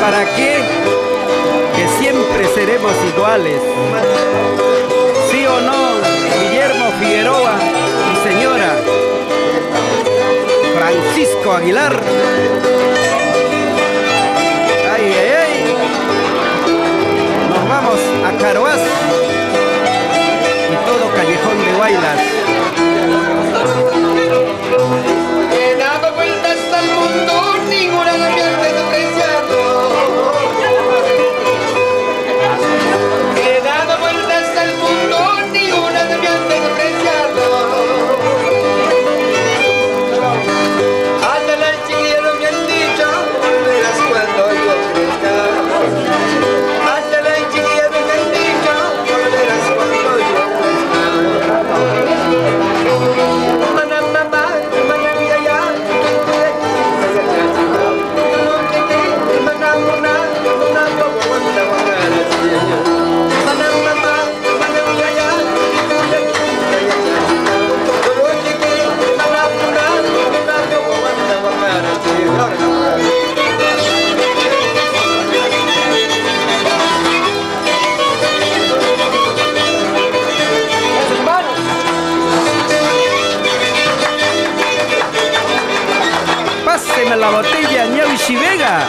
¿Para qué? Que siempre seremos iguales. ¿Sí o no, Guillermo Figueroa y señora Francisco Aguilar? ¡Ay, ay, ay! Nos vamos a Caroás y todo Callejón de Huaylas. He dado vueltas al mundo, ninguna me ha despreciado. He dado vueltas al mundo, ninguna me ha despreciado. Hasta las chiquillas me han dicho, volverás cuando yo crezca. Hasta las chiquillas me han dicho, volverás cuando yo crezca. Mamá, Páseme la botella, Ñavishi Vega.